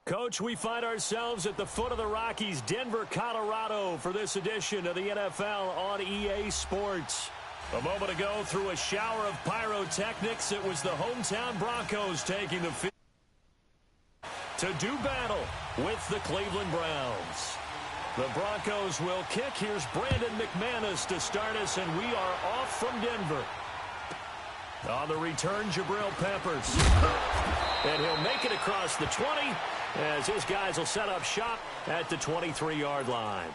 Coach, we find ourselves at the foot of the Rockies, Denver, Colorado, for this edition of the NFL on EA Sports. A moment ago, through a shower of pyrotechnics, it was the hometown Broncos taking the field to do battle with the Cleveland Browns. The Broncos will kick. Here's Brandon McManus to start us, and we are off from Denver. On the return, Jabril Peppers. And he'll make it across the 20 as his guys will set up shop at the 23-yard line.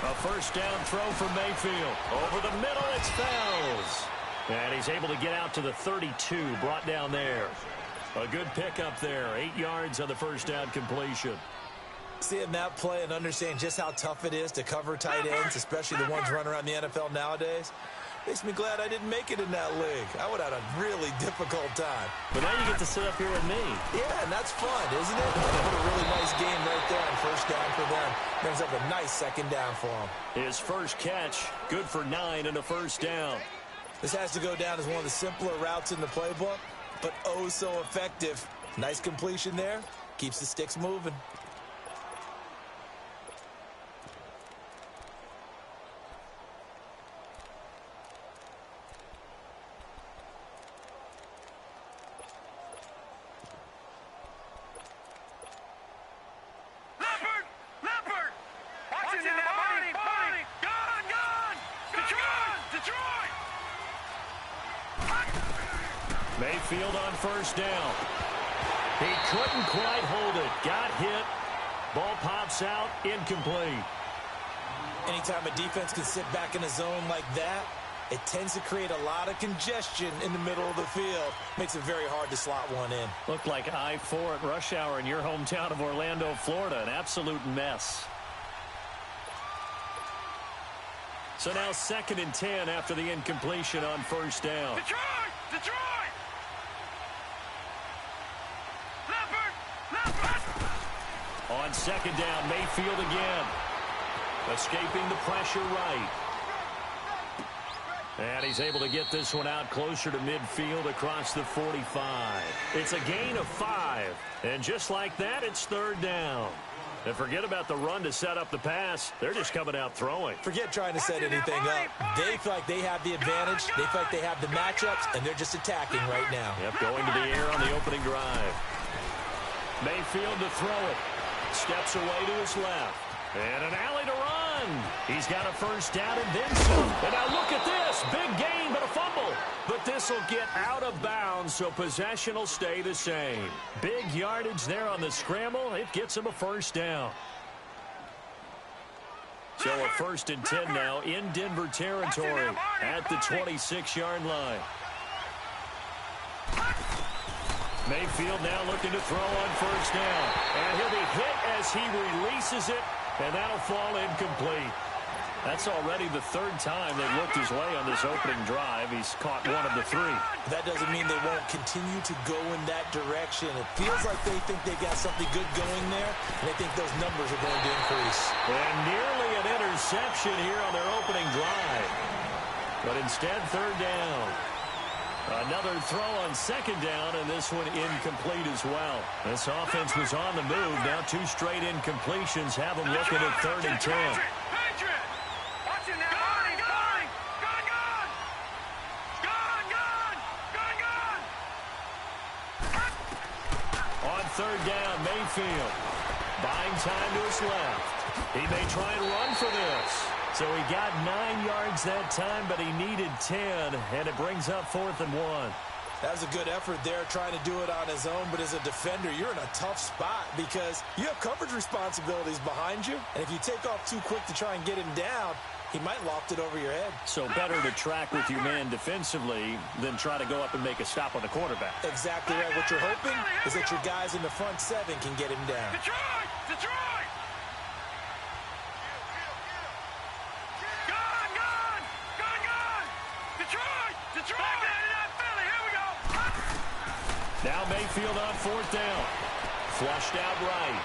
A first down throw for Mayfield. Over the middle, it's Fells. And he's able to get out to the 32, brought down there. A good pickup there, 8 yards on the first down completion. Seeing that play and understanding just how tough it is to cover tight ends, especially the ones running around the NFL nowadays, makes me glad I didn't make it in that league. I would have had a really difficult time. But now you get to sit up here with me. Yeah, and that's fun, isn't it? What a really nice game right there on first down for them. Brings up a nice second down for him. His first catch, good for 9 and a first down. This has to go down as one of the simpler routes in the playbook, but oh so effective. Nice completion there. Keeps the sticks moving. Mayfield on first down. He couldn't quite hold it. Got hit. Ball pops out. Incomplete. Anytime a defense can sit back in a zone like that, it tends to create a lot of congestion in the middle of the field. Makes it very hard to slot one in. Looked like I-4 at rush hour in your hometown of Orlando, Florida. An absolute mess. So now 2nd and 10 after the incompletion on first down. Detroit! On second down, Mayfield again. Escaping the pressure right. And he's able to get this one out closer to midfield across the 45. It's a gain of 5. And just like that, it's 3rd down. And forget about the run to set up the pass. They're just coming out throwing. Forget trying to set anything up. They feel like they have the advantage. They feel like they have the matchups, and they're just attacking right now. Yep, going to the air on the opening drive. Mayfield to throw it. Steps away to his left. And an alley to run. He's got a first down and then some. And now look at this. Big gain, but a fumble. But this will get out of bounds, so possession will stay the same. Big yardage there on the scramble. It gets him a first down. So a 1st and 10 now in Denver territory at the 26-yard line. Mayfield now looking to throw on first down. And he'll be hit as he releases it, and that'll fall incomplete. That's already the 3rd time they've looked his way on this opening drive. He's caught 1 of the 3. That doesn't mean they won't continue to go in that direction. It feels like they think they got something good going there, and they think those numbers are going to increase. And nearly an interception here on their opening drive. But instead, 3rd down. Another throw on 2nd down, and this one incomplete as well. This offense was on the move. Now 2 straight incompletions have them looking at 3rd and 10. On 3rd down, Mayfield buying time to his left. He may try and run for this. So he got 9 yards that time, but he needed 10, and it brings up 4th and 1. That was a good effort there, trying to do it on his own, but as a defender, you're in a tough spot because you have coverage responsibilities behind you, and if you take off too quick to try and get him down, he might loft it over your head. So better to track with your man defensively than try to go up and make a stop on the quarterback. Exactly right. What you're hoping is that your guys in the front 7 can get him down. Detroit! Now Mayfield on 4th down. Flushed out right.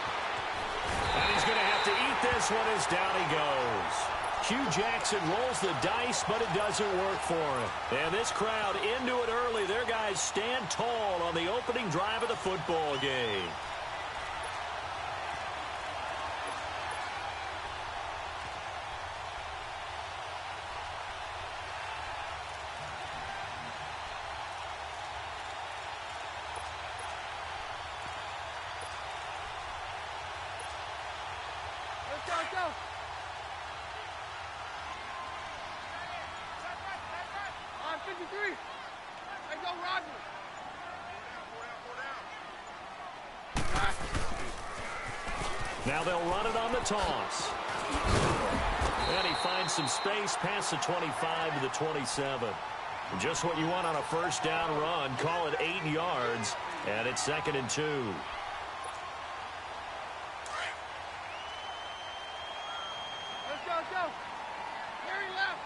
And he's going to have to eat this one as down he goes. Hugh Jackson rolls the dice, but it doesn't work for him. And this crowd into it early. Their guys stand tall on the opening drive of the football game. Let's go. On 53. Let's go, Roger. Now they'll run it on the toss. And he finds some space past the 25 to the 27. Just what you want on a first down run. Call it 8 yards. And it's 2nd and 2. Let's go. Mary left.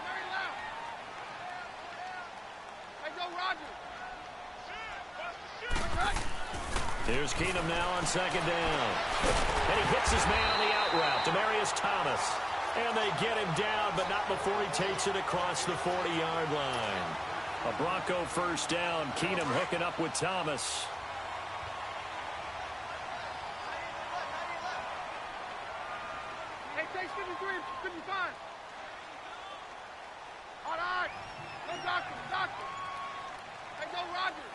Let's go, Roger. Here's Keenum now on 2nd down. And he hits his man on the out route, Demaryius Thomas. And they get him down, but not before he takes it across the 40-yard line. A Bronco first down. Keenum hooking up with Thomas. Hey, takes 53, 55. All right. No doctor. Let's go, Roger.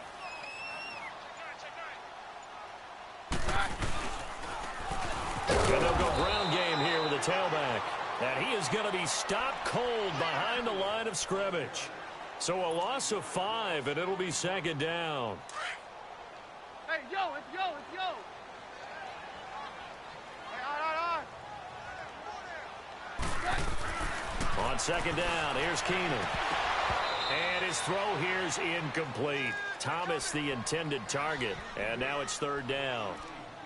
And they'll go ground game here with a tailback. And he is going to be stopped cold behind the line of scrimmage. So a loss of 5, and it'll be 2nd down. Hey, let's go. Hey, On 2nd down, here's Keenum. And his throw here's incomplete. Thomas the intended target. And now it's 3rd down.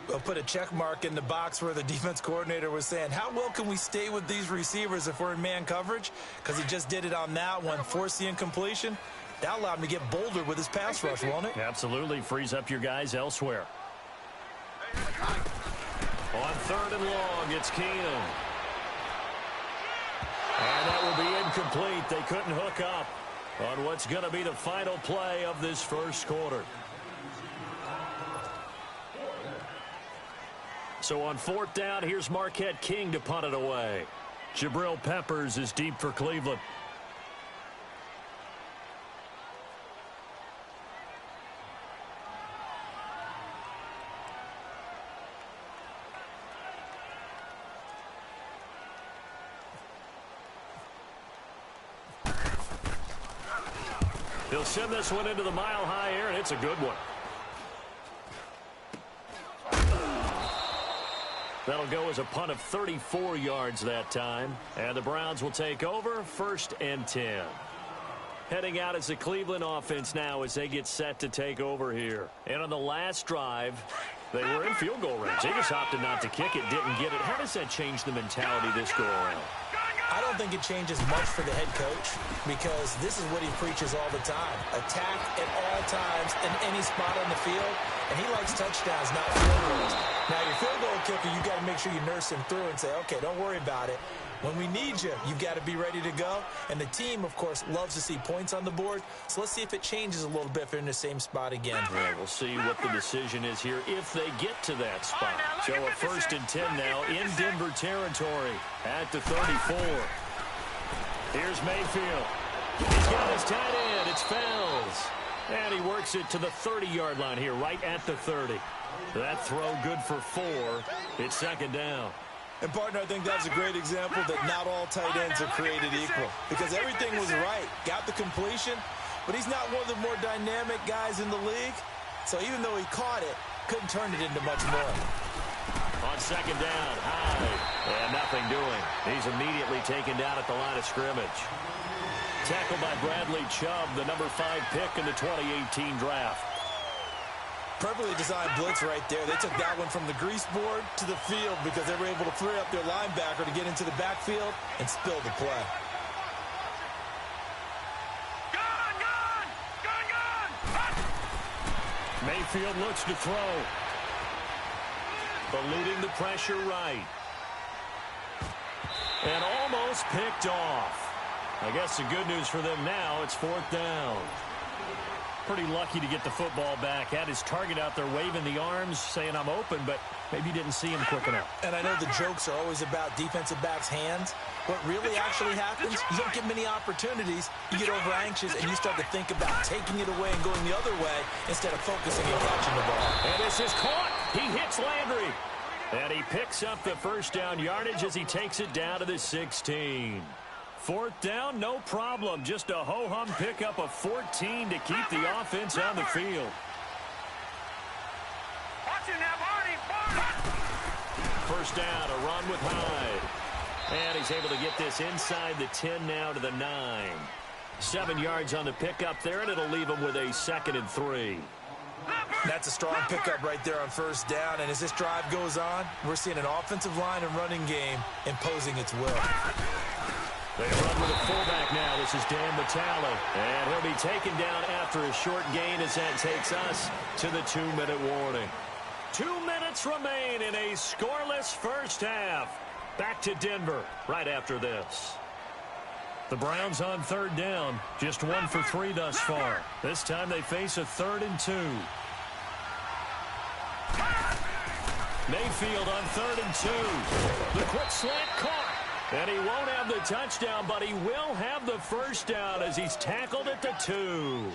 We'll put a check mark in the box where the defense coordinator was saying, how well can we stay with these receivers if we're in man coverage? Because he just did it on that one, forced the incompletion. That allowed him to get bolder with his pass rush, won't it? Absolutely. Frees up your guys elsewhere. On 3rd and long, it's Keenum. And that will be incomplete. They couldn't hook up on what's going to be the final play of this first quarter. So on 4th down, here's Marquette King to punt it away. Jabril Peppers is deep for Cleveland. He'll send this one into the mile-high air, and it's a good one. That'll go as a punt of 34 yards that time. And the Browns will take over 1st and 10. Heading out as the Cleveland offense now as they get set to take over here. And on the last drive, they were in field goal range. They just opted not to kick it, didn't get it. How does that change the mentality this go around? I don't think it changes much for the head coach because this is what he preaches all the time. Attack at all times in any spot on the field, and he likes touchdowns, not field goals. Now, your field goal kicker, you got to make sure you nurse him through and say, okay, don't worry about it. When we need you, you've got to be ready to go. And the team, of course, loves to see points on the board. So let's see if it changes a little bit if they're in the same spot again. Yeah, we'll see what the decision is here if they get to that spot. So a 1st and 10 now in Denver territory at the 34. Here's Mayfield. He's got his tight end. It's Fells. And he works it to the 30-yard line here, right at the 30. That throw good for 4. It's 2nd down. And, partner, I think that's a great example that not all tight ends are created equal. Because everything was right. Got the completion, but he's not one of the more dynamic guys in the league. So even though he caught it, couldn't turn it into much more. On 2nd down, Hyde. And nothing doing. He's immediately taken down at the line of scrimmage. Tackled by Bradley Chubb, the number 5 pick in the 2018 draft. Perfectly designed blitz right there. They took that one from the grease board to the field because they were able to free up their linebacker to get into the backfield and spill the play. Mayfield looks to throw. eluding the pressure right. And almost picked off. I guess the good news for them now, it's 4th down. Pretty lucky to get the football back. Had his target out there waving the arms, saying I'm open, but maybe didn't see him quick enough. And I know the jokes are always about defensive backs' hands. What really actually happens, you don't get many opportunities. You get over anxious and you start to think about taking it away and going the other way instead of focusing and catching the ball. And this is caught. He hits Landry. And he picks up the first down yardage as he takes it down to the 16. 4th down, no problem. Just a ho-hum pickup of 14 to keep the offense on the field. First down, a run with Hyde. And he's able to get this inside the 10 now to the 9. 7 yards on the pickup there, and it'll leave him with a 2nd and 3. That's a strong pickup right there on first down. And as this drive goes on, we're seeing an offensive line and running game imposing its will. They run with a fullback now. This is Dan Vitale. And he'll be taken down after a short gain as that takes us to the 2-minute warning. 2 minutes remain in a scoreless first half. Back to Denver right after this. The Browns on 3rd down. Just 1 for 3 thus far. This time they face a 3rd and 2. Mayfield on 3rd and 2. The quick slant caught. And he won't have the touchdown, but he will have the first down as he's tackled at the 2.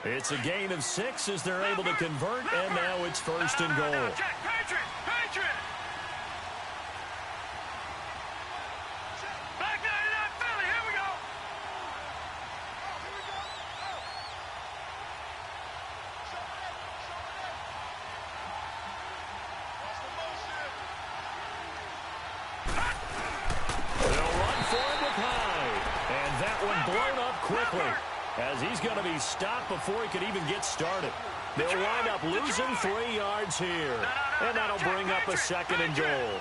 It's a gain of 6 as they're able to convert, and now it's 1st and goal. As he's going to be stopped before he could even get started. They'll wind up losing 3 yards here. And that'll bring up a 2nd and goal.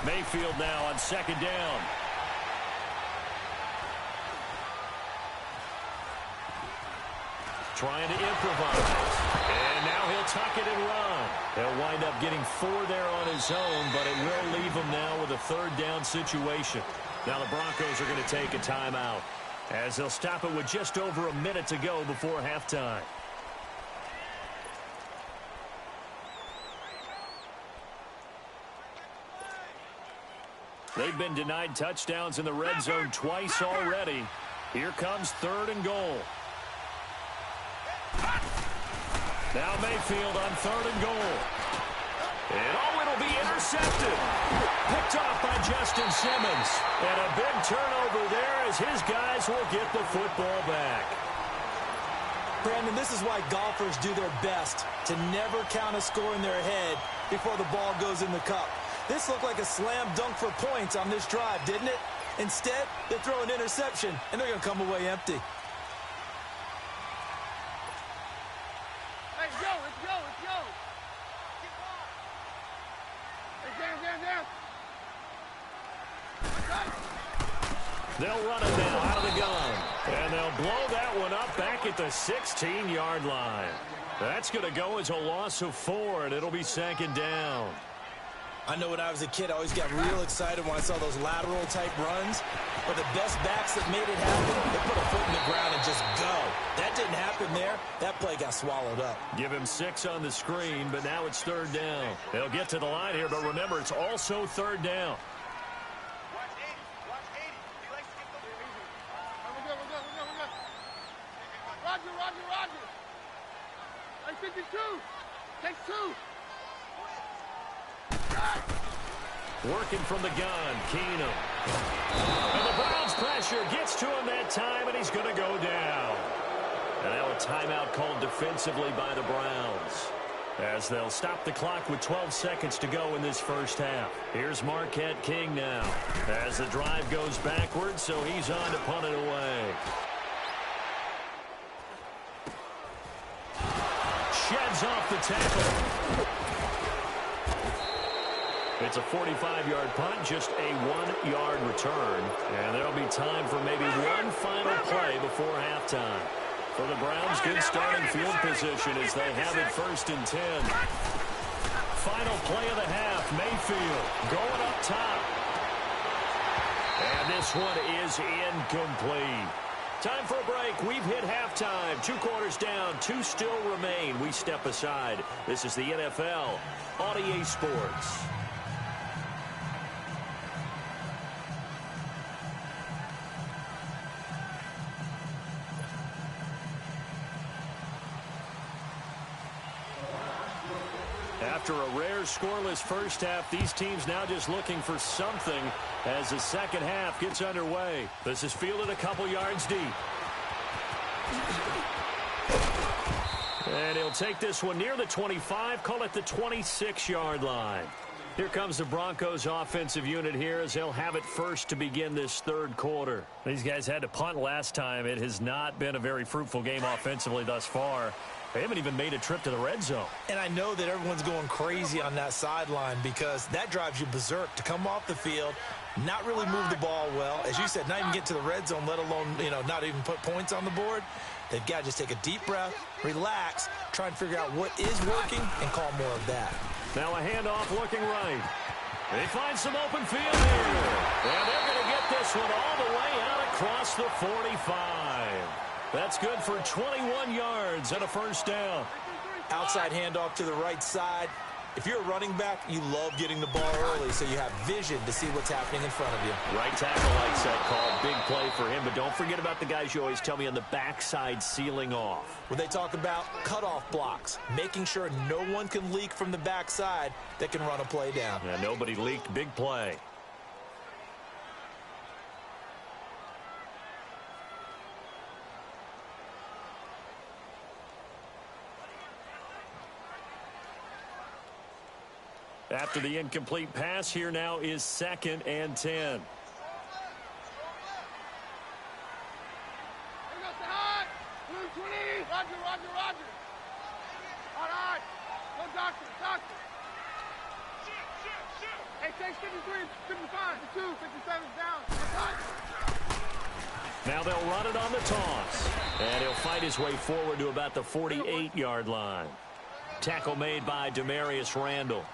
Mayfield now on 2nd down. Trying to improvise. And now he'll tuck it and run. He'll wind up getting 4 there on his own, but it will leave him now with a 3rd down situation. Now the Broncos are going to take a timeout as they'll stop it with just over a minute to go before halftime. They've been denied touchdowns in the red zone twice already. Here comes 3rd and goal. Now Mayfield on 3rd and goal. And it'll be intercepted. Picked off by Justin Simmons. And a big turnover there as his guys will get the football back. Brandon, this is why golfers do their best to never count a score in their head before the ball goes in the cup. This looked like a slam dunk for points on this drive, didn't it? Instead, they throw an interception, and they're going to come away empty. Let's go, let's go, let's go. They'll run it now out of the gun. And they'll blow that one up back at the 16-yard line. That's going to go as a loss of 4, and it'll be 2nd down. I know when I was a kid, I always got real excited when I saw those lateral-type runs. But the best backs that made it happen, they put a foot in the ground and just go. That didn't happen there. That play got swallowed up. Give him 6 on the screen, but now it's 3rd down. They'll get to the line here, but remember, it's also 3rd down. Roger. I 52. Take 2. Working from the gun, Keenum. And the Browns pressure gets to him that time, and he's going to go down. And now a timeout called defensively by the Browns, as they'll stop the clock with 12 seconds to go in this first half. Here's Marquette King now, as the drive goes backwards, so he's on to punt it away. Sheds off the tackle. It's a 45-yard punt, just a 1-yard return. And there'll be time for maybe one final play before halftime. For the Browns, good starting field position as they have it 1st and 10. Final play of the half. Mayfield going up top. And this one is incomplete. Time for a break. We've hit halftime. 2 quarters down. 2 still remain. We step aside. This is the NFL on EA Sports. After a rare scoreless first half, these teams now just looking for something as the second half gets underway. This is fielded a couple yards deep. And he'll take this one near the 25, call it the 26-yard line. Here comes the Broncos offensive unit here as they'll have it first to begin this 3rd quarter. These guys had to punt last time. It has not been a very fruitful game offensively thus far. They haven't even made a trip to the red zone. And I know that everyone's going crazy on that sideline because that drives you berserk to come off the field, not really move the ball well. As you said, not even get to the red zone, let alone, not even put points on the board. They've got to just take a deep breath, relax, try and figure out what is working, and call more of that. Now a handoff looking right. They find some open field here. And they're going to get this one all the way out across the 45. That's good for 21 yards and a 1st down. Outside handoff to the right side. If you're a running back, you love getting the ball early so you have vision to see what's happening in front of you. Right tackle likes that call. Big play for him, but don't forget about the guys you always tell me on the backside sealing off. When they talk about cutoff blocks, making sure no one can leak from the backside that can run a play down. Yeah, nobody leaked. Big play. After the incomplete pass, here now is 2nd and 10. Roger. All right. Go doctor. Hey, take 53, 55, 52, 57 down. Now they'll run it on the toss. And he'll fight his way forward to about the 48-yard line. Tackle made by Demarius Randall.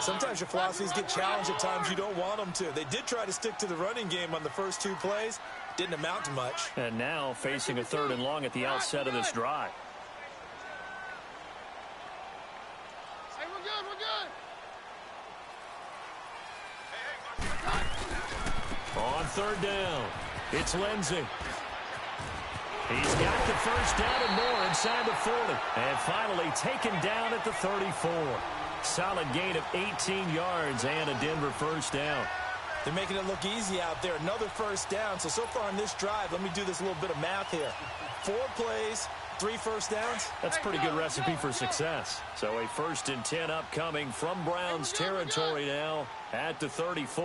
Sometimes your philosophies get challenged at times you don't want them to. They did try to stick to the running game on the first 2 plays. Didn't amount to much. And now facing a 3rd and long at the outset of this drive. Hey, we're good. On 3rd down, it's Lindsey. He's got the 1st down and more inside the 40. And finally taken down at the 34. Solid gain of 18 yards and a Denver 1st down. They're making it look easy out there. Another 1st down. So far in this drive, let me do this little bit of math here. 4 plays, 3 1st downs. That's a pretty good recipe for success. So a 1st and 10 upcoming from Browns territory now at the 34.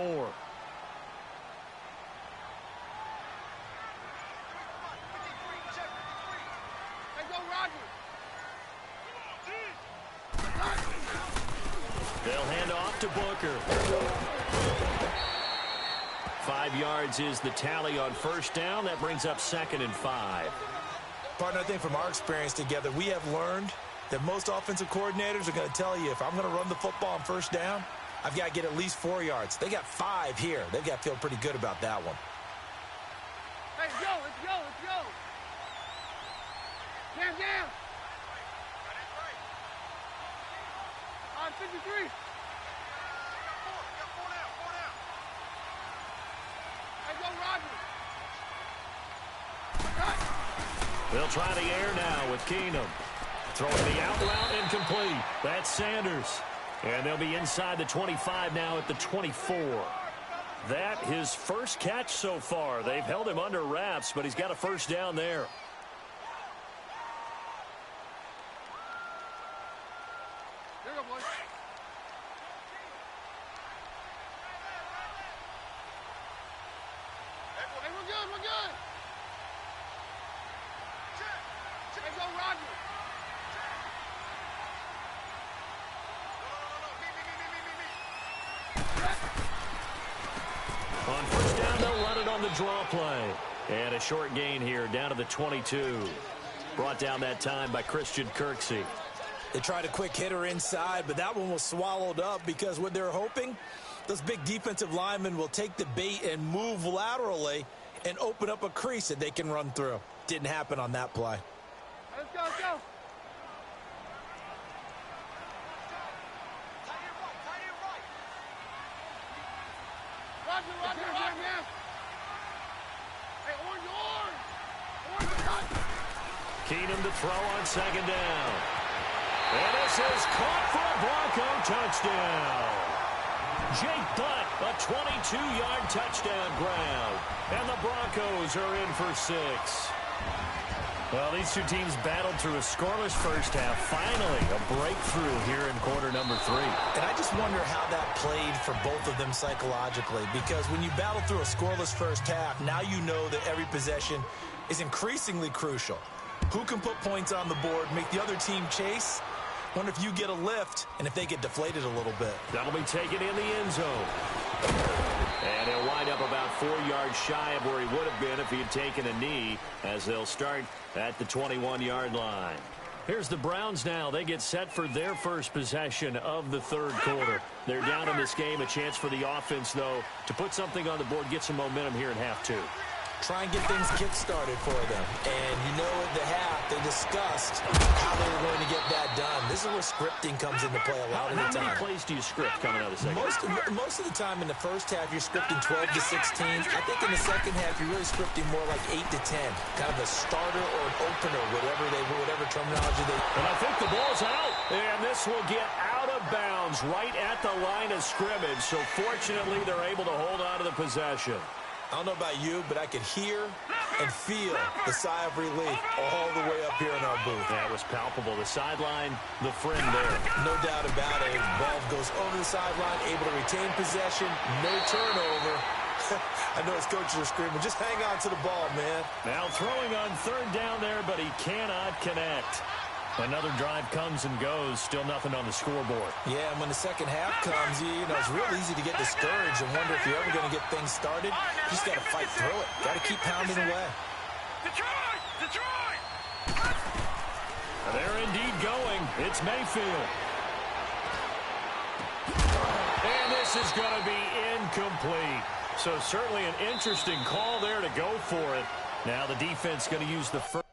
Hey, go Roger. They'll hand off to Booker. 5 yards is the tally on 1st down. That brings up 2nd and 5. Partner, I think from our experience together, we have learned that most offensive coordinators are going to tell you, if I'm going to run the football on 1st down, I've got to get at least 4 yards. They got 5 here. They've got to feel pretty good about that one. Hey, let's go. Jam. On 53. Hey, go Roger. They'll try the air now with Keenum. Throwing the out route incomplete. That's Sanders. And they'll be inside the 25 now at the 24. That his 1st catch so far. They've held him under wraps, but he's got a 1st down there. Here we go, boys. Hey, we're good. Hey, go Roger. On 1st down, they'll run it on the draw play. And a short gain here down to the 22. Brought down that time by Christian Kirksey. They tried a quick hitter inside, but that one was swallowed up because what they're hoping, those big defensive linemen will take the bait and move laterally and open up a crease that they can run through. Didn't happen on that play. Let's go, let's go. Roger, yeah. Hey, orange. Keenum to throw on second down. And this is caught for a Bronco touchdown. Jake Butt, a 22-yard touchdown grab. And the Broncos are in for 6. Well, these two teams battled through a scoreless first half. Finally, a breakthrough here in quarter number 3. And I just wonder how that played for both of them psychologically, because when you battle through a scoreless first half, now you know that every possession is increasingly crucial. Who can put points on the board, make the other team chase? Wonder if you get a lift and if they get deflated a little bit. That'll be taken in the end zone. And he'll wind up about 4 yards shy of where he would have been if he had taken a knee, as they'll start at the 21-yard line. Here's the Browns now. They get set for their first possession of the third quarter. They're down in this game. A chance for the offense, though, to put something on the board, get some momentum here in half 2. Try and get things kick-started for them. And you know at the half, they discussed how they were going to get that done. This is where scripting comes into play a lot of the time. How many plays do you script coming out of the second? Most of the time in the first half, you're scripting 12 to 16. I think in the second half, you're really scripting more like 8 to 10. Kind of a starter or an opener, whatever terminology they... And I think the ball's out. And this will get out of bounds right at the line of scrimmage. So fortunately, they're able to hold on to the possession. I don't know about you, but I could hear and feel the sigh of relief all the way up here in our booth. That was palpable. The sideline, the friend there. No doubt about it. The ball goes over the sideline, able to retain possession, no turnover. I know his coaches are screaming, just hang on to the ball, man. Now throwing on third down there, but he cannot connect. Another drive comes and goes, still nothing on the scoreboard. Yeah, and when the second half comes, you know, it's real easy to get discouraged and wonder if you're ever going to get things started. You just got to fight through it. Got to keep pounding away. Detroit! They're indeed going. It's Mayfield. And this is going to be incomplete. So certainly an interesting call there to go for it. Now the defense going to use the first.